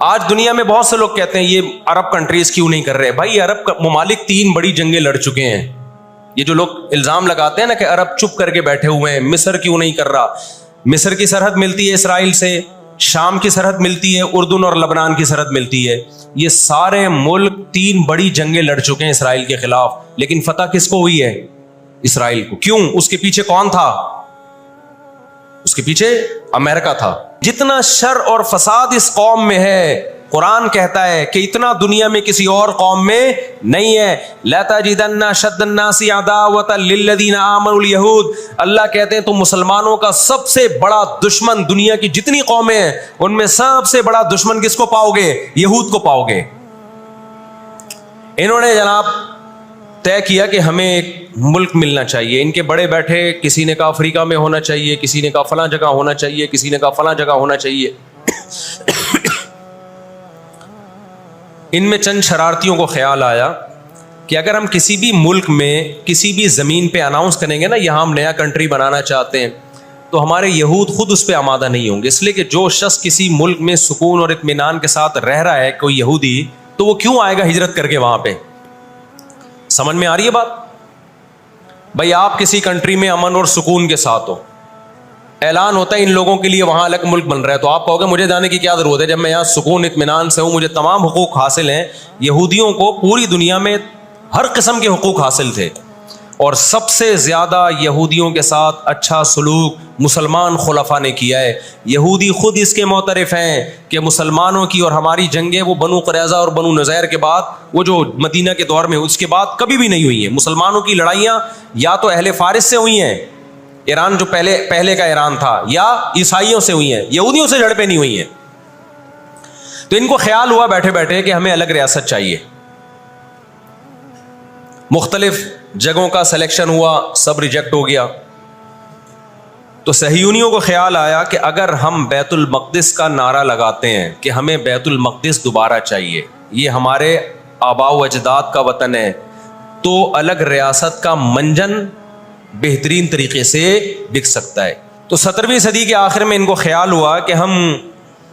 آج دنیا میں بہت سے لوگ کہتے ہیں یہ عرب کنٹریز کیوں نہیں کر رہے. بھائی عرب ممالک 3 بڑی جنگیں لڑ چکے ہیں. یہ جو لوگ الزام لگاتے ہیں نا کہ عرب چپ کر کے بیٹھے ہوئے ہیں, مصر کیوں نہیں کر رہا. مصر کی سرحد ملتی ہے اسرائیل سے, شام کی سرحد ملتی ہے, اردن اور لبنان کی سرحد ملتی ہے. یہ سارے ملک 3 بڑی جنگیں لڑ چکے ہیں اسرائیل کے خلاف, لیکن فتح کس کو ہوئی ہے؟ اسرائیل کو. کیوں؟ اس کے پیچھے کون تھا؟ اس کے پیچھے امریکہ تھا. جتنا شر اور فساد اس قوم میں ہے, قرآن کہتا ہے کہ اتنا دنیا میں کسی اور قوم میں نہیں ہے. لَتَجِدَنَّ أَشَدَّ النَّاسِ عَدَاوَةً لِلَّذِينَ آمَنُوا الْيَهُودَ. اللہ کہتے ہیں تم مسلمانوں کا سب سے بڑا دشمن, دنیا کی جتنی قومیں ہیں ان میں سب سے بڑا دشمن کس کو پاؤ گے؟ یہود کو پاؤ گے. انہوں نے جناب طے کیا کہ ہمیں ایک ملک ملنا چاہیے. ان کے بڑے بیٹھے, کسی نے کہا افریقہ میں ہونا چاہیے, کسی نے کہا فلاں جگہ ہونا چاہیے, کسی نے کہا فلاں جگہ ہونا چاہیے. ان میں چند شرارتیوں کو خیال آیا کہ اگر ہم کسی بھی ملک میں کسی بھی زمین پہ اناؤنس کریں گے نا یہاں ہم نیا کنٹری بنانا چاہتے ہیں, تو ہمارے یہود خود اس پہ آمادہ نہیں ہوں گے. اس لیے کہ جو شخص کسی ملک میں سکون اور اطمینان کے ساتھ رہ رہا ہے, کوئی یہودی, تو وہ کیوں آئے گا ہجرت کر کے وہاں پہ؟ سمجھ میں آ رہی ہے بات؟ بھائی آپ کسی کنٹری میں امن اور سکون کے ساتھ ہو, اعلان ہوتا ہے ان لوگوں کے لیے وہاں الگ ملک بن رہا ہے, تو آپ کہو گے مجھے جانے کی کیا ضرورت ہے جب میں یہاں سکون اطمینان سے ہوں, مجھے تمام حقوق حاصل ہیں. یہودیوں کو پوری دنیا میں ہر قسم کے حقوق حاصل تھے, اور سب سے زیادہ یہودیوں کے ساتھ اچھا سلوک مسلمان خلفاء نے کیا ہے. یہودی خود اس کے معترف ہیں کہ مسلمانوں کی اور ہماری جنگیں وہ بنو قریظہ اور بنو نذیر کے بعد, وہ جو مدینہ کے دور میں اس کے بعد کبھی بھی نہیں ہوئی ہیں. مسلمانوں کی لڑائیاں یا تو اہل فارس سے ہوئی ہیں, ایران جو پہلے کا ایران تھا, یا عیسائیوں سے ہوئی ہیں, یہودیوں سے جھڑپیں نہیں ہوئی ہیں. تو ان کو خیال ہوا بیٹھے بیٹھے کہ ہمیں الگ ریاست چاہیے. مختلف جگہوں کا سلیکشن ہوا, سب ریجیکٹ ہو گیا. تو صہیونیوں کو خیال آیا کہ اگر ہم بیت المقدس کا نعرہ لگاتے ہیں کہ ہمیں بیت المقدس دوبارہ چاہیے, یہ ہمارے آباء و اجداد کا وطن ہے, تو الگ ریاست کا منجن بہترین طریقے سے بک سکتا ہے. تو 17ویں صدی کے آخر میں ان کو خیال ہوا کہ ہم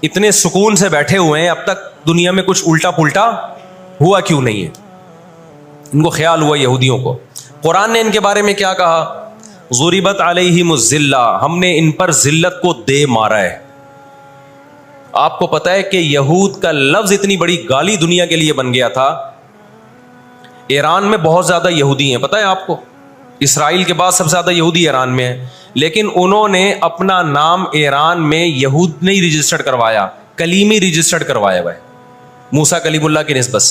اتنے سکون سے بیٹھے ہوئے ہیں, اب تک دنیا میں کچھ الٹا پلٹا ہوا کیوں نہیں ہے. ان کو خیال ہوا یہودیوں کو. قرآن نے ان کے بارے میں کیا کہا؟ ضربت علیہم الذلہ, ہم نے ان پر ذلت کو دے مارا ہے. آپ کو پتا ہے کہ یہود کا لفظ اتنی بڑی گالی دنیا کے لیے بن گیا تھا. ایران میں بہت زیادہ یہودی ہیں, پتا ہے آپ کو, اسرائیل کے بعد سب سے زیادہ یہودی ایران میں ہیں, لیکن انہوں نے اپنا نام ایران میں یہود نہیں رجسٹرڈ کروایا, کلیمی رجسٹرڈ کروایا ہوا ہے, موسیٰ کلیم اللہ کی نسبت.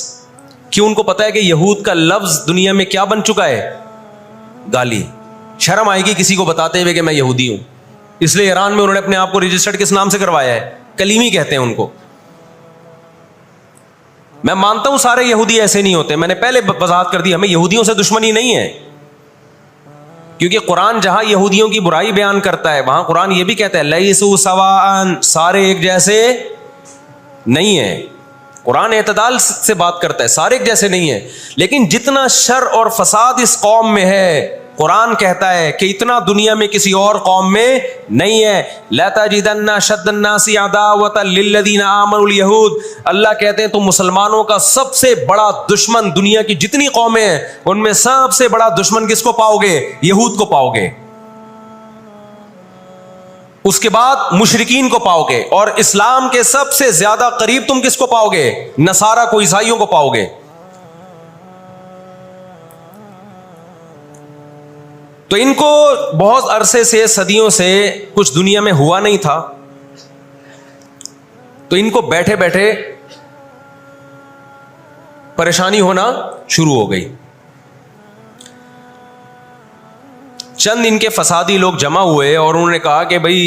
کیوں؟ ان کو پتا ہے کہ یہود کا لفظ دنیا میں کیا بن چکا ہے؟ گالی. شرم آئے گی کسی کو بتاتے ہوئے کہ میں یہودی ہوں, اس لیے ایران میں انہوں نے اپنے آپ کو رجسٹرڈ کس نام سے کروایا ہے؟ کلیمی کہتے ہیں ان کو. میں مانتا ہوں سارے یہودی ایسے نہیں ہوتے, میں نے پہلے وضاحت کر دی, ہمیں یہودیوں سے دشمنی نہیں ہے, کیونکہ قرآن جہاں یہودیوں کی برائی بیان کرتا ہے وہاں قرآن یہ بھی کہتا ہے لیسوا سواء, سارے ایک جیسے نہیں ہیں. قرآن اعتدال سے بات کرتا ہے, سارے ایک جیسے نہیں ہیں. لیکن جتنا شر اور فساد اس قوم میں ہے, قرآن کہتا ہے کہ اتنا دنیا میں کسی اور قوم میں نہیں ہے. لَتَجِدَنَّ أَشَدَّ النَّاسِ عَدَاوَةً لِلَّذِينَ آمَنُوا الْيَهُودَ. اللہ کہتے ہیں تم مسلمانوں کا سب سے بڑا دشمن, دنیا کی جتنی قومیں ہیں ان میں سب سے بڑا دشمن کس کو پاؤ گے؟ یہود کو پاؤ گے. اس کے بعد مشرکین کو پاؤ گے, اور اسلام کے سب سے زیادہ قریب تم کس کو پاؤ گے؟ نصارہ کو, عیسائیوں کو پاؤ گے. تو ان کو بہت عرصے سے, صدیوں سے کچھ دنیا میں ہوا نہیں تھا, تو ان کو بیٹھے بیٹھے پریشانی ہونا شروع ہو گئی. چند ان کے فسادی لوگ جمع ہوئے اور انہوں نے کہا کہ بھئی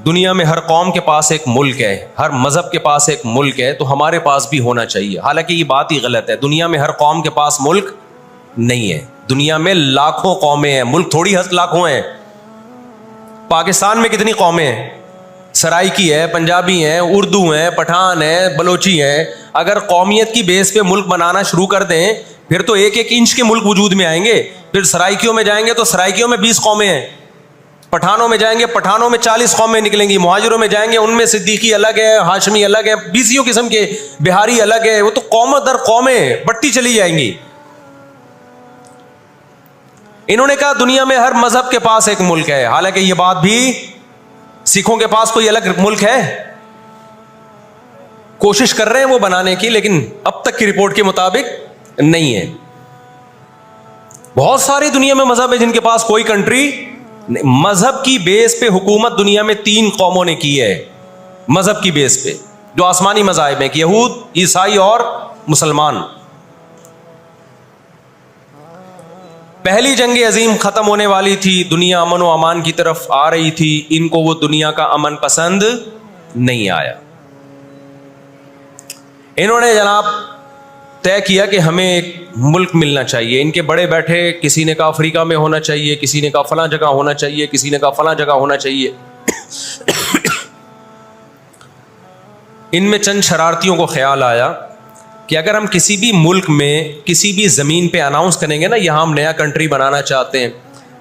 دنیا میں ہر قوم کے پاس ایک ملک ہے, ہر مذہب کے پاس ایک ملک ہے, تو ہمارے پاس بھی ہونا چاہیے. حالانکہ یہ بات ہی غلط ہے, دنیا میں ہر قوم کے پاس ملک نہیں ہے. دنیا میں لاکھوں قومیں ہیں, ملک تھوڑی لاکھوں ہیں. پاکستان میں کتنی قومیں ہیں؟ سرائکی ہے, پنجابی ہیں, اردو ہیں, پٹھان ہیں, بلوچی ہیں. اگر قومیت کی بیس پہ ملک بنانا شروع کر دیں پھر تو 1-1 انچ کے ملک وجود میں آئیں گے. پھر سرائکیوں میں جائیں گے تو سرائکیوں میں 20 قومیں ہیں. پٹھانوں میں جائیں گے، پٹھانوں میں 40 قومیں نکلیں گی، مہاجروں میں جائیں گے، ان میں صدیقی الگ ہے، ہاشمی الگ ہے، 20 قسم کے، بہاری الگ ہے، وہ تو قوم در قومیں بٹتی چلی جائیں گی۔ انہوں نے کہا دنیا میں ہر مذہب کے پاس ایک ملک ہے، حالانکہ یہ بات بھی سکھوں کے پاس کوئی الگ ملک ہے، کوشش کر رہے ہیں وہ بنانے کی، لیکن اب تک کی رپورٹ کے مطابق نہیں ہے۔ بہت ساری دنیا میں مذہب ہے جن کے پاس کوئی کنٹری، مذہب کی بیس پہ حکومت دنیا میں 3 قوموں نے کی ہے، مذہب کی بیس پہ، جو آسمانی مذاہب ہیں، یہود، عیسائی اور مسلمان۔ پہلی جنگ عظیم ختم ہونے والی تھی، دنیا امن و امان کی طرف آ رہی تھی، ان کو وہ دنیا کا امن پسند نہیں آیا۔ انہوں نے جناب طے کیا کہ ہمیں ایک ملک ملنا چاہیے۔ ان کے بڑے بیٹھے، کسی نے کہا افریقہ میں ہونا چاہیے، کسی نے کہا فلاں جگہ ہونا چاہیے، کسی نے کہا فلاں جگہ ہونا چاہیے۔ ان میں چند شرارتیوں کو خیال آیا کہ اگر ہم کسی بھی ملک میں کسی بھی زمین پہ اناؤنس کریں گے نا یہاں ہم نیا کنٹری بنانا چاہتے ہیں،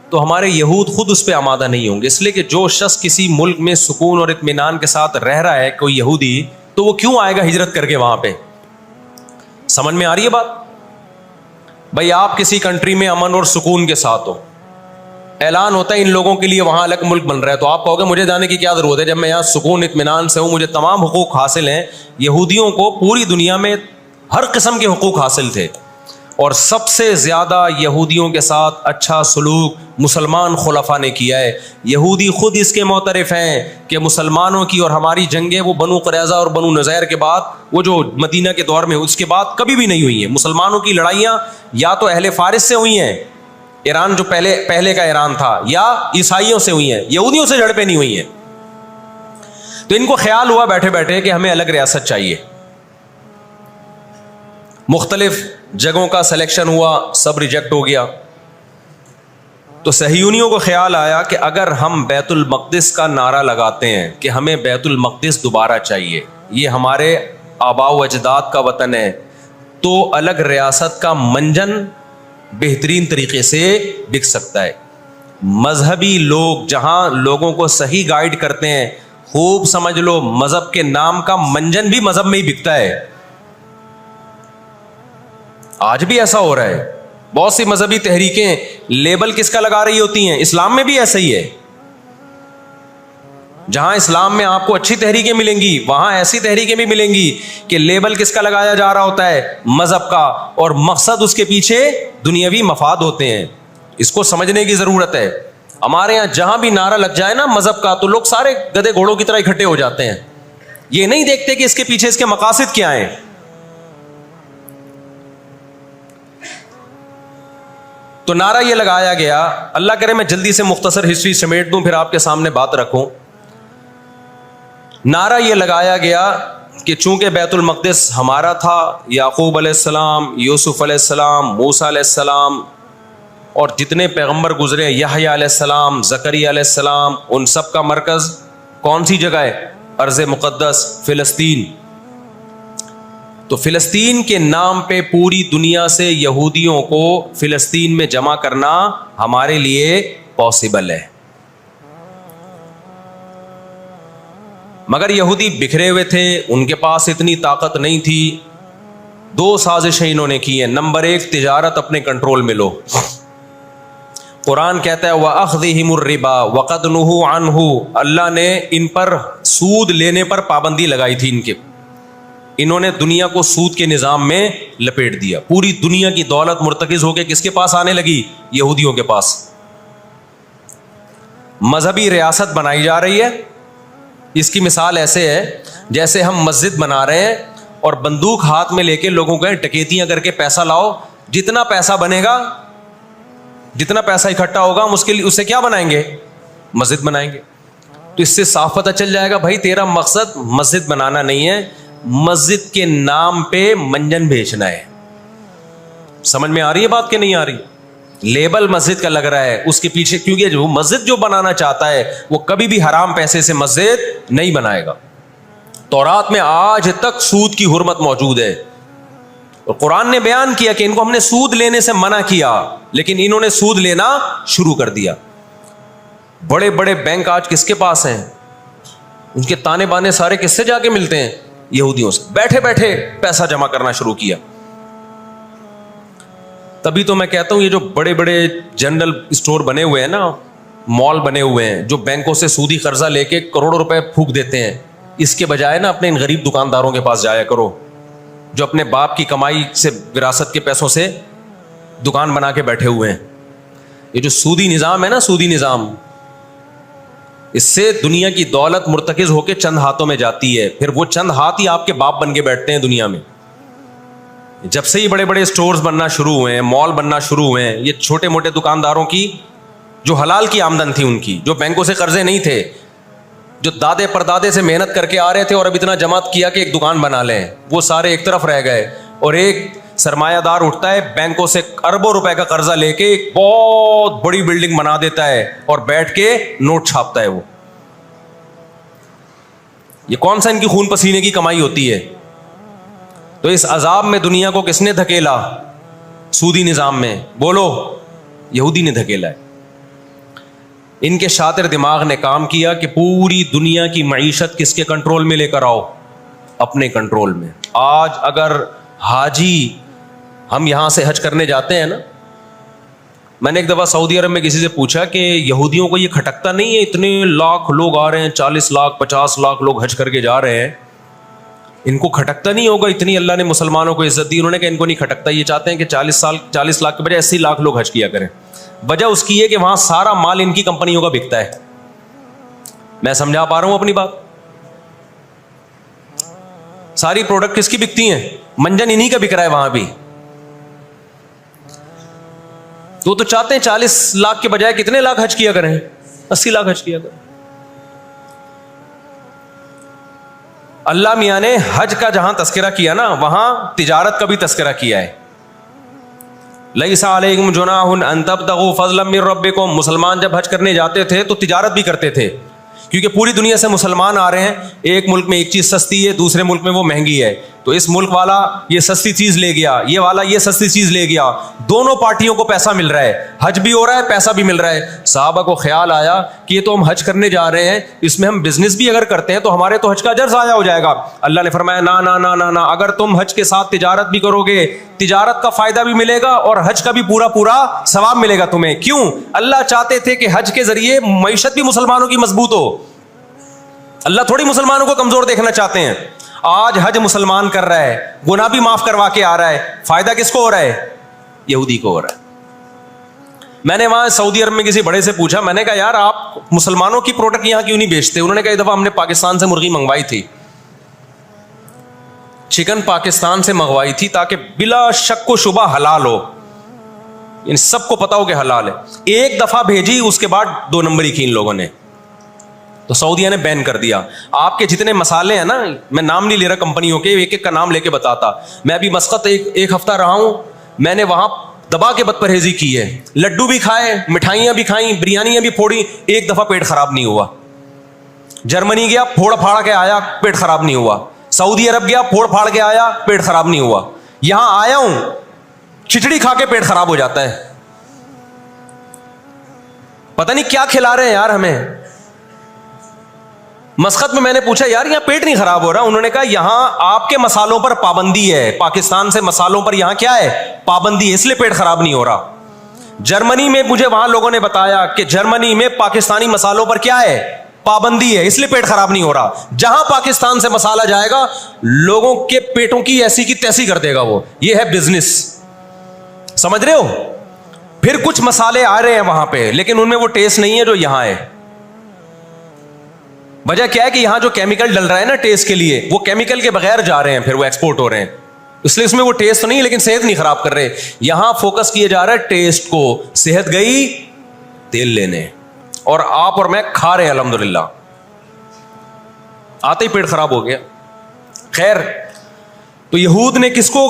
تو ہمارے یہود خود اس پہ آمادہ نہیں ہوں گے، اس لیے کہ جو شخص کسی ملک میں سکون اور اطمینان کے ساتھ رہ رہا ہے، کوئی یہودی، تو وہ کیوں آئے گا ہجرت کر کے وہاں پہ؟ سمجھ میں آ رہی ہے بات؟ بھائی آپ کسی کنٹری میں امن اور سکون کے ساتھ ہو، اعلان ہوتا ہے ان لوگوں کے لیے وہاں الگ ملک بن رہا ہے، تو آپ کہو گے مجھے جانے کی کیا ضرورت ہے جب میں یہاں سکون اطمینان سے ہوں، مجھے تمام حقوق حاصل ہیں۔ یہودیوں کو پوری دنیا میں ہر قسم کے حقوق حاصل تھے، اور سب سے زیادہ یہودیوں کے ساتھ اچھا سلوک مسلمان خلفاء نے کیا ہے۔ یہودی خود اس کے معترف ہیں کہ مسلمانوں کی اور ہماری جنگیں وہ بنو قریظہ اور بنو نذیر کے بعد، وہ جو مدینہ کے دور میں، اس کے بعد کبھی بھی نہیں ہوئی ہیں۔ مسلمانوں کی لڑائیاں یا تو اہل فارس سے ہوئی ہیں، ایران جو پہلے کا ایران تھا، یا عیسائیوں سے ہوئی ہیں، یہودیوں سے جھڑپیں نہیں ہوئی ہیں۔ تو ان کو خیال ہوا بیٹھے بیٹھے کہ ہمیں الگ ریاست چاہیے۔ مختلف جگہوں کا سلیکشن ہوا، سب ریجیکٹ ہو گیا۔ تو صہیونیوں کو خیال آیا کہ اگر ہم بیت المقدس کا نعرہ لگاتے ہیں کہ ہمیں بیت المقدس دوبارہ چاہیے، یہ ہمارے آباء و اجداد کا وطن ہے، تو الگ ریاست کا منجن بہترین طریقے سے بک سکتا ہے۔ مذہبی لوگ جہاں لوگوں کو صحیح گائیڈ کرتے ہیں، خوب سمجھ لو مذہب کے نام کا منجن بھی مذہب میں ہی بکتا ہے۔ آج بھی ایسا ہو رہا ہے، بہت سی مذہبی تحریکیں لیبل کس کا لگا رہی ہوتی ہیں؟ اسلام میں بھی ایسا ہی ہے۔ جہاں اسلام میں آپ کو اچھی تحریکیں ملیں گی، وہاں ایسی تحریکیں بھی ملیں گی کہ لیبل کس کا لگایا جا رہا ہوتا ہے؟ مذہب کا، اور مقصد اس کے پیچھے دنیاوی مفاد ہوتے ہیں۔ اس کو سمجھنے کی ضرورت ہے۔ ہمارے یہاں جہاں بھی نعرہ لگ جائے نا مذہب کا، تو لوگ سارے گدھے گھوڑوں کی طرح اکٹھے ہو جاتے ہیں، یہ نہیں دیکھتے کہ اس کے پیچھے اس کے مقاصد کیا ہیں۔ تو نعرہ یہ لگایا گیا، اللہ کرے میں جلدی سے مختصر ہسٹری سمیٹ دوں پھر آپ کے سامنے بات رکھوں۔ نعرہ یہ لگایا گیا کہ چونکہ بیت المقدس ہمارا تھا، یعقوب علیہ السلام، یوسف علیہ السلام، موسیٰ علیہ السلام اور جتنے پیغمبر گزرے، یحییٰ علیہ السلام، زکریا علیہ السلام، ان سب کا مرکز کون سی جگہ ہے؟ ارض مقدس فلسطین۔ تو فلسطین کے نام پہ پوری دنیا سے یہودیوں کو فلسطین میں جمع کرنا ہمارے لیے پاسبل ہے، مگر یہودی بکھرے ہوئے تھے، ان کے پاس اتنی طاقت نہیں تھی۔ 2 سازشیں انہوں نے کی ہیں۔ نمبر 1، تجارت اپنے کنٹرول میں لو۔ قرآن کہتا ہے وَأَخْذِهِمُ الرِّبَا وَقَدْ نُهُوا عَنْهُ، اللہ نے ان پر سود لینے پر پابندی لگائی تھی۔ انہوں نے دنیا کو سود کے نظام میں لپیٹ دیا، پوری دنیا کی دولت مرتکز ہو کے کس کے پاس آنے لگی؟ یہودیوں کے پاس۔ مذہبی ریاست بنائی جا رہی ہے۔ اس کی مثال ایسے ہے جیسے ہم مسجد بنا رہے ہیں اور بندوق ہاتھ میں لے کے لوگوں کو ڈکیتیاں کر کے پیسہ لاؤ، جتنا پیسہ بنے گا، جتنا پیسہ اکٹھا ہوگا ہم اس سے کیا بنائیں گے؟ مسجد بنائیں گے۔ تو اس سے صاف پتہ چل جائے گا بھائی تیرا مقصد مسجد بنانا نہیں ہے، مسجد کے نام پہ منجن بیچنا ہے۔ سمجھ میں آ رہی ہے بات کہ نہیں آ رہی؟ لیبل مسجد کا لگ رہا ہے، اس کے پیچھے، کیونکہ جو مسجد جو بنانا چاہتا ہے وہ کبھی بھی حرام پیسے سے مسجد نہیں بنائے گا۔ تورات میں آج تک سود کی حرمت موجود ہے، اور قرآن نے بیان کیا کہ ان کو ہم نے سود لینے سے منع کیا، لیکن انہوں نے سود لینا شروع کر دیا۔ بڑے بڑے بینک آج کس کے پاس ہیں؟ ان کے تانے بانے سارے کس سے جا کے ملتے ہیں؟ یہودیوں سے. بیٹھے بیٹھے پیسہ جمع کرنا شروع کیا. تبھی تو میں کہتا ہوں یہ جو بڑے بڑے جنرل اسٹور بنے ہوئے ہیں نا, مال بنے ہوئے ہیں, جو بینکوں سے سودی قرضہ لے کے کروڑوں روپے پھونک دیتے ہیں, اس کے بجائے نا اپنے ان غریب دکانداروں کے پاس جایا کرو جو اپنے باپ کی کمائی سے, وراثت کے پیسوں سے دکان بنا کے بیٹھے ہوئے ہیں. یہ جو سودی نظام ہے نا, سودی نظام, اس سے دنیا کی دولت مرتکز ہو کے چند ہاتھوں میں جاتی ہے, پھر وہ چند ہاتھ ہی آپ کے باپ بن کے بیٹھتے ہیں دنیا میں. جب سے یہ بڑے بڑے اسٹورز بننا شروع ہوئے ہیں, مال بننا شروع ہوئے ہیں, یہ چھوٹے موٹے دکانداروں کی جو حلال کی آمدن تھی, ان کی جو بینکوں سے قرضے نہیں تھے, جو دادے پردادے سے محنت کر کے آ رہے تھے اور اب اتنا جمع کیا کہ ایک دکان بنا لیں, وہ سارے ایک طرف رہ گئے. اور ایک سرمایہ دار اٹھتا ہے بینکوں سے اربوں روپے کا قرضہ لے کے ایک بہت بڑی بلڈنگ بنا دیتا ہے اور بیٹھ کے نوٹ چھاپتا ہے. وہ یہ کون سا ان کی خون پسینے کی کمائی ہوتی ہے؟ تو اس عذاب میں دنیا کو کس نے دھکیلا؟ سودی نظام میں. بولو, یہودی نے دھکیلا ہے. ان کے شاطر دماغ نے کام کیا کہ پوری دنیا کی معیشت کس کے کنٹرول میں لے کر آؤ؟ اپنے کنٹرول میں. آج اگر حاجی, ہم یہاں سے حج کرنے جاتے ہیں نا, میں نے ایک دفعہ سعودی عرب میں کسی سے پوچھا کہ یہودیوں کو یہ کھٹکتا نہیں ہے, اتنے لاکھ لوگ آ رہے ہیں, 40 لاکھ 50 لاکھ لوگ حج کر کے جا رہے ہیں, ان کو کھٹکتا نہیں ہوگا اتنی اللہ نے مسلمانوں کو عزت دی؟ انہوں نے کہا ان کو نہیں کھٹکتا, یہ چاہتے ہیں کہ 40 لاکھ کے بجائے 80 لاکھ لوگ حج کیا کریں. وجہ اس کی ہے کہ وہاں سارا مال ان کی کمپنیوں کا بکتا ہے. میں سمجھا پا رہا ہوں اپنی بات؟ ساری پروڈکٹ کس کی بکتی ہیں؟ منجن انہی کا بک رہا ہے وہاں بھی. تو چاہتے ہیں 40 لاکھ کے بجائے کتنے لاکھ حج کیا کریں؟ 80 لاکھ حج کیا کریں. اللہ میاں نے حج کا جہاں تذکرہ کیا نا, وہاں تجارت کا بھی تذکرہ کیا ہے. لیس علیکم جناح ان تبتغوا فضلا من ربکم. مسلمان جب حج کرنے جاتے تھے تو تجارت بھی کرتے تھے, کیونکہ پوری دنیا سے مسلمان آ رہے ہیں. ایک ملک میں ایک چیز سستی ہے, دوسرے ملک میں وہ مہنگی ہے, تو اس ملک والا یہ سستی چیز لے گیا, یہ والا یہ سستی چیز لے گیا, دونوں پارٹیوں کو پیسہ مل رہا ہے, حج بھی ہو رہا ہے, پیسہ بھی مل رہا ہے. صحابہ کو خیال آیا کہ یہ تو ہم حج کرنے جا رہے ہیں, اس میں ہم بزنس بھی اگر کرتے ہیں تو ہمارے تو حج کا اجر ضائع ہو جائے گا. اللہ نے فرمایا نا نا نا نا نا, اگر تم حج کے ساتھ تجارت بھی کرو گے, تجارت کا فائدہ بھی ملے گا اور حج کا بھی پورا پورا ثواب ملے گا تمہیں. کیوں؟ اللہ چاہتے تھے کہ حج کے ذریعے معیشت بھی مسلمانوں کی مضبوط ہو. اللہ تھوڑی مسلمانوں کو کمزور دیکھنا چاہتے ہیں. آج حج مسلمان کر رہا ہے, گناہ بھی معاف کروا کے آ رہا ہے, فائدہ کس کو ہو رہا ہے؟ یہودی کو ہو رہا ہے. میں نے وہاں سعودی عرب میں کسی بڑے سے پوچھا, میں نے کہا یار آپ مسلمانوں کی پروڈکٹ یہاں کیوں نہیں بیچتے؟ انہوں نے کہا ایک دفعہ ہم نے پاکستان سے مرغی منگوائی تھی, چکن پاکستان سے منگوائی تھی تاکہ بلا شک و شبہ حلال ہو, ان سب کو پتا ہو کہ حلال ہے. ایک دفعہ بھیجی, اس کے بعد 2 نمبری کی ان لوگوں نے, تو سعودیہ نے بین کر دیا. آپ کے جتنے مسالے ہیں نا, میں نام نہیں لے رہا کمپنیوں کے, ایک ایک کا نام لے کے بتاتا. میں ابھی مسقط ایک ہفتہ رہا ہوں, میں نے وہاں دبا کے بد پرہیزی کی ہے. لڈو بھی کھائے, مٹھائیاں بھی کھائیں, بریانیاں بھی پھوڑی, ایک دفعہ پیٹ خراب نہیں ہوا. جرمنی گیا, پھوڑ پھاڑ کے آیا, پیٹ خراب نہیں ہوا. سعودی عرب گیا, پھوڑ پھاڑ کے آیا, پیٹ خراب نہیں ہوا. یہاں آیا ہوں, کھچڑی کھا کے پیٹ خراب ہو جاتا ہے. پتہ نہیں کیا کھلا رہے ہیں یار ہمیں. مسقط میں نے پوچھا یار یہاں پیٹ نہیں خراب ہو رہا؟ انہوں نے کہا یہاں آپ کے مسالوں پر پابندی ہے, پاکستان سے مسالوں پر یہاں کیا ہے؟ پابندی ہے, اس لیے پیٹ خراب نہیں ہو رہا. جرمنی میں مجھے وہاں لوگوں نے بتایا کہ جرمنی میں پاکستانی مسالوں پر کیا ہے؟ پابندی ہے, اس لیے پیٹ خراب نہیں ہو رہا. جہاں پاکستان سے مسالہ جائے گا لوگوں کے پیٹوں کی ایسی کی تیسی کر دے گا وہ. یہ ہے بزنس, سمجھ رہے ہو؟ پھر کچھ مسالے آ رہے ہیں وہاں پہ, لیکن ان میں وہ ٹیسٹ نہیں ہے جو یہاں ہے. وجہ کیا ہے کہ یہاں جو کیمیکل ڈل رہا ہے نا ٹیسٹ کے لیے, وہ کیمیکل کے بغیر جا رہے ہیں, پھر وہ ایکسپورٹ ہو رہے ہیں, اس لیے اس میں وہ ٹیسٹ تو نہیں, لیکن صحت نہیں خراب کر رہے. یہاں فوکس کیا جا رہا ہے ٹیسٹ کو, صحت گئی تیل لینے, اور آپ اور میں کھا رہے ہیں الحمدللہ, آتے ہی پیٹ خراب ہو گیا. خیر, تو یہود نے کس کو,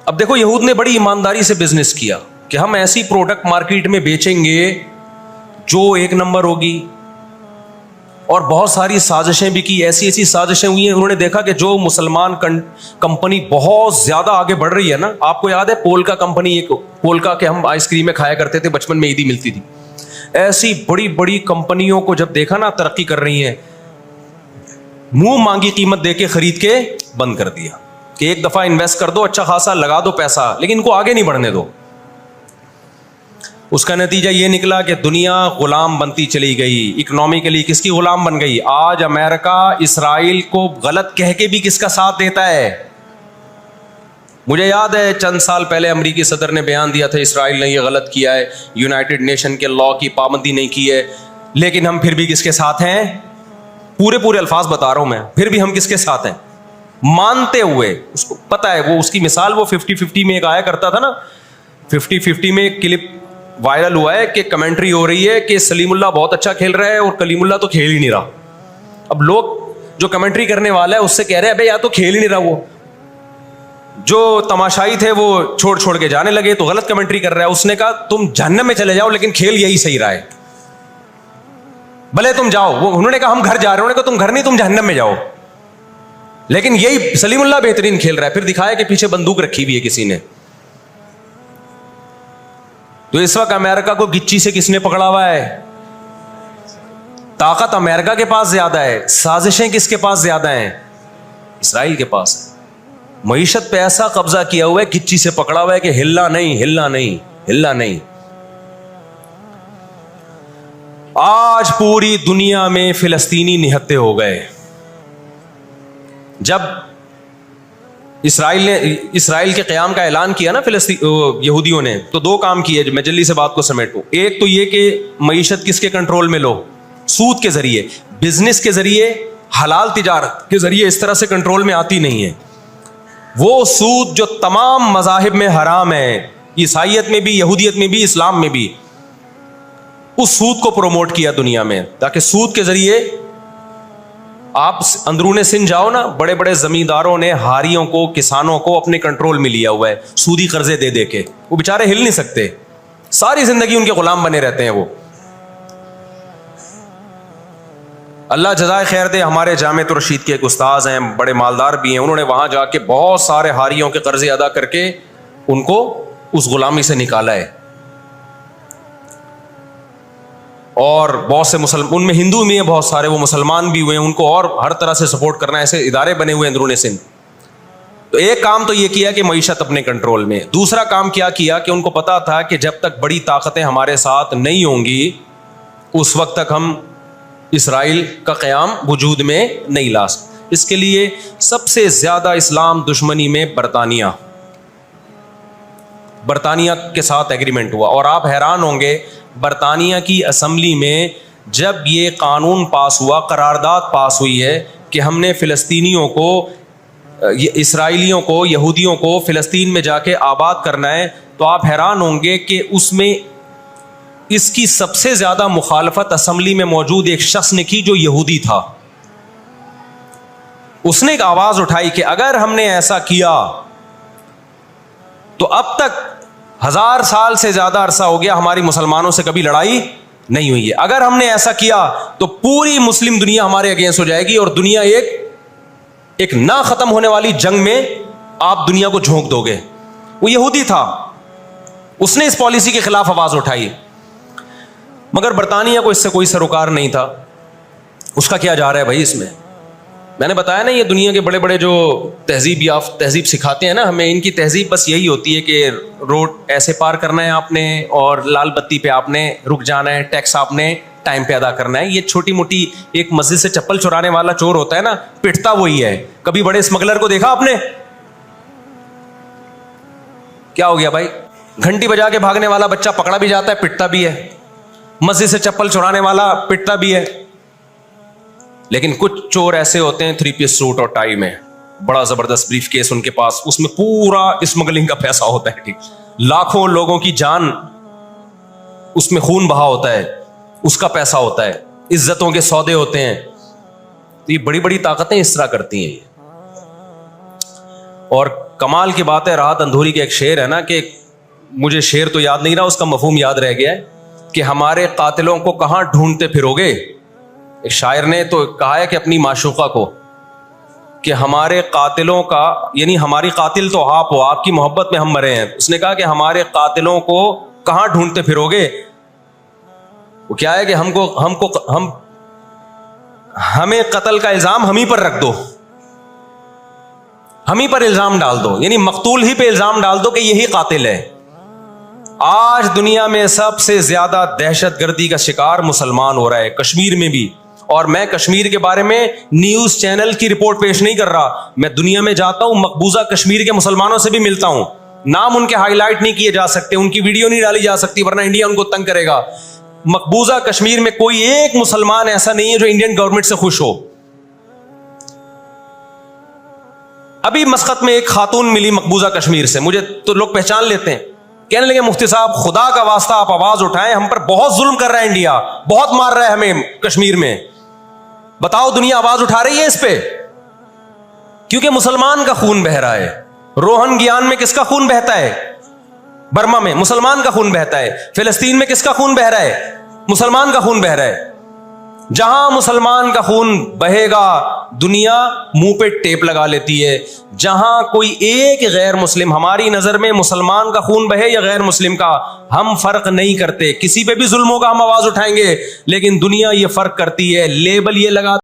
اب دیکھو یہود نے بڑی ایمانداری سے بزنس کیا کہ ہم ایسی پروڈکٹ مارکیٹ میں بیچیں گے جو ایک نمبر ہوگی, اور بہت ساری سازشیں بھی کی, ایسی ایسی سازشیں ہوئی ہیں. انہوں نے دیکھا کہ جو مسلمان کمپنی بہت زیادہ آگے بڑھ رہی ہے نا, آپ کو یاد ہے پولکا کمپنی, ایک پولکا کے ہم آئس کریمیں کھایا کرتے تھے بچپن میں, عیدی ملتی تھی, ایسی بڑی بڑی کمپنیوں کو جب دیکھا نا ترقی کر رہی ہیں, منہ مانگی قیمت دے کے خرید کے بند کر دیا کہ ایک دفعہ انویسٹ کر دو, اچھا خاصا لگا دو پیسہ, لیکن ان کو آگے نہیں بڑھنے دو. اس کا نتیجہ یہ نکلا کہ دنیا غلام بنتی چلی گئی. اکنامکلی کس کی غلام بن گئی؟ آج امریکہ اسرائیل کو غلط کہہ کے بھی کس کا ساتھ دیتا ہے؟ مجھے یاد ہے چند سال پہلے امریکی صدر نے بیان دیا تھا اسرائیل نے یہ غلط کیا ہے, یونائٹڈ نیشن کے لا کی پابندی نہیں کی ہے, لیکن ہم پھر بھی کس کے ساتھ ہیں؟ پورے الفاظ بتا رہا ہوں میں, پھر بھی ہم کس کے ساتھ ہیں مانتے ہوئے. اس کو پتا ہے, وہ اس کی مثال وہ 50-50 میں ایک آیا کرتا تھا نا, 50-50 میں ایک کلپ وائرل ہوا ہے کہ کمنٹری ہو رہی ہے کہ سلیم اللہ بہت اچھا کھیل رہا ہے اور کلیم اللہ تو کھیل ہی نہیں رہا. اب لوگ جو کمنٹری کرنے والا ہے اس سے کہہ رہے ہیں ابے یا تو کھیل ہی نہیں رہا, وہ جو تماشائی تھے وہ چھوڑ کے جانے لگے, تو غلط کمنٹری کر رہا ہے. اس نے کہا تم جہنم میں چلے جاؤ لیکن کھیل یہی صحیح رہا ہے, بھلے تم جاؤ. وہ انہوں نے کہا ہم گھر جا رہے ہیں, انہوں نے کہا تم گھر نہیں, تم جہنم میں جاؤ, لیکن یہی سلیم اللہ بہترین کھیل رہا ہے. پھر دکھایا کہ پیچھے بندوق رکھی ہوئی ہے کسی نے. تو اس وقت امریکہ کو گچی سے کس نے پکڑا ہوا ہے؟ طاقت امریکہ کے پاس زیادہ ہے, سازشیں کس کے پاس زیادہ ہیں؟ اسرائیل کے پاس. معیشت پہ ایسا قبضہ کیا ہوا ہے, گچی سے پکڑا ہوا ہے کہ ہلنا نہیں. آج پوری دنیا میں فلسطینی نہتے ہو گئے. جب اسرائیل کے قیام کا اعلان کیا نا یہودیوں نے, تو دو کام کیے, میں جلدی سے بات کو سمیٹوں. ایک تو یہ کہ معیشت کس کے کنٹرول میں لو؟ سود کے ذریعے, بزنس کے ذریعے, حلال تجارت کے ذریعے اس طرح سے کنٹرول میں آتی نہیں ہے. وہ سود جو تمام مذاہب میں حرام ہے, عیسائیت میں بھی, یہودیت میں بھی, اسلام میں بھی, اس سود کو پروموٹ کیا دنیا میں, تاکہ سود کے ذریعے آپ اندرون سندھ جاؤ نا, بڑے بڑے زمینداروں نے ہاریوں کو, کسانوں کو اپنے کنٹرول میں لیا ہوا ہے سودی قرضے دے کے. وہ بیچارے ہل نہیں سکتے, ساری زندگی ان کے غلام بنے رہتے ہیں وہ. اللہ جزائے خیر دے, ہمارے جامعۃ الرشید کے ایک استاذ ہیں, بڑے مالدار بھی ہیں, انہوں نے وہاں جا کے بہت سارے ہاریوں کے قرضے ادا کر کے ان کو اس غلامی سے نکالا ہے. اور بہت سے ان میں ہندو بھی ہیں بہت سارے, وہ مسلمان بھی ہوئے ہیں, ان کو اور ہر طرح سے سپورٹ کرنا, ایسے ادارے بنے ہوئے اندرون سندھ. تو ایک کام تو یہ کیا کہ معیشت اپنے کنٹرول میں. دوسرا کام کیا کہ ان کو پتا تھا کہ جب تک بڑی طاقتیں ہمارے ساتھ نہیں ہوں گی اس وقت تک ہم اسرائیل کا قیام وجود میں نہیں لا سکتے. اس کے لیے سب سے زیادہ اسلام دشمنی میں برطانیہ کے ساتھ ایگریمنٹ ہوا. اور آپ حیران ہوں گے, برطانیہ کی اسمبلی میں جب یہ قانون پاس ہوا, قرارداد پاس ہوئی ہے کہ ہم نے فلسطینیوں کو, اسرائیلیوں کو, یہودیوں کو فلسطین میں جا کے آباد کرنا ہے, تو آپ حیران ہوں گے کہ اس میں اس کی سب سے زیادہ مخالفت اسمبلی میں موجود ایک شخص نے کی جو یہودی تھا. اس نے ایک آواز اٹھائی کہ اگر ہم نے ایسا کیا تو اب تک 1000 سال سے زیادہ عرصہ ہو گیا ہماری مسلمانوں سے کبھی لڑائی نہیں ہوئی ہے. اگر ہم نے ایسا کیا تو پوری مسلم دنیا ہمارے اگینسٹ ہو جائے گی اور دنیا ایک نہ ختم ہونے والی جنگ میں آپ دنیا کو جھونک دو گے. وہ یہودی تھا, اس نے اس پالیسی کے خلاف آواز اٹھائی, مگر برطانیہ کو اس سے کوئی سروکار نہیں تھا. اس کا کیا جا رہا ہے بھائی اس میں نے بتایا نا, یہ دنیا کے بڑے بڑے جو تہذیب سکھاتے ہیں نا ہمیں, ان کی تہذیب بس یہی ہوتی ہے کہ روڈ ایسے پار کرنا ہے آپ نے, اور لال بتی پہ آپ نے رک جانا ہے, ٹیکس آپ نے ٹائم پہ ادا کرنا ہے. یہ چھوٹی موٹی, ایک مسجد سے چپل چرانے والا چور ہوتا ہے نا, پٹتا وہی ہے. کبھی بڑے اسمگلر کو دیکھا آپ نے؟ کیا ہو گیا بھائی, گھنٹی بجا کے بھاگنے والا بچہ پکڑا بھی جاتا ہے, پٹتا بھی ہے. مسجد سے چپل چرانے والا پٹتا بھی ہے. لیکن کچھ چور ایسے ہوتے ہیں 3 پیس سوٹ اور ٹائی میں, بڑا زبردست بریف کیس ان کے پاس, اس میں پورا اسمگلنگ کا پیسہ ہوتا ہے. ٹھیک, لاکھوں لوگوں کی جان اس میں خون بہا ہوتا ہے, اس کا پیسہ ہوتا ہے, عزتوں کے سودے ہوتے ہیں. تو یہ بڑی بڑی طاقتیں اس طرح کرتی ہیں. اور کمال کی بات ہے, راحت اندھوری کے ایک شعر ہے نا, کہ مجھے شعر تو یاد نہیں رہا, اس کا مفہوم یاد رہ گیا ہے, کہ ہمارے قاتلوں کو کہاں ڈھونڈتے پھرو گے. ایک شاعر نے تو کہا ہے کہ اپنی معشوقہ کو, کہ ہمارے قاتلوں کا, یعنی ہماری قاتل تو آپ ہو, آپ کی محبت میں ہم مرے ہیں. اس نے کہا کہ ہمارے قاتلوں کو کہاں ڈھونڈتے پھرو گے, وہ کیا ہے کہ ہمیں قتل کا الزام ہم ہی پر رکھ دو, ہم ہی پر الزام ڈال دو, یعنی مقتول ہی پہ الزام ڈال دو کہ یہی قاتل ہے. آج دنیا میں سب سے زیادہ دہشت گردی کا شکار مسلمان ہو رہا ہے, کشمیر میں بھی. اور میں کشمیر کے بارے میں نیوز چینل کی رپورٹ پیش نہیں کر رہا, میں دنیا میں جاتا ہوں, مقبوضہ کشمیر کے مسلمانوں سے بھی ملتا ہوں. نام ان کے ہائی لائٹ نہیں کیے جا سکتے, ان کی ویڈیو نہیں ڈالی جا سکتی ورنہ انڈیا ان کو تنگ کرے گا. مقبوضہ کشمیر میں کوئی ایک مسلمان ایسا نہیں ہے جو انڈین گورنمنٹ سے خوش ہو. ابھی مسقط میں ایک خاتون ملی مقبوضہ کشمیر سے, مجھے تو لوگ پہچان لیتے ہیں, کہنے لگے مفتی صاحب خدا کا واسطہ آپ آواز اٹھائیں, ہم پر بہت ظلم کر رہا ہے انڈیا, بہت مار رہا ہے ہمیں کشمیر میں, بتاؤ دنیا آواز اٹھا رہی ہے اس پہ؟ کیونکہ مسلمان کا خون بہ رہا ہے. روہن گیان میں کس کا خون بہتا ہے؟ برما میں مسلمان کا خون بہتا ہے. فلسطین میں کس کا خون بہ رہا ہے؟ مسلمان کا خون بہ رہا ہے. جہاں مسلمان کا خون بہے گا دنیا منہ پہ ٹیپ لگا لیتی ہے. جہاں کوئی ایک غیر مسلم, ہماری نظر میں مسلمان کا خون بہے یا غیر مسلم کا, ہم فرق نہیں کرتے, کسی پہ بھی ظلم ہوگا ہم آواز اٹھائیں گے, لیکن دنیا یہ فرق کرتی ہے, لیبل یہ لگا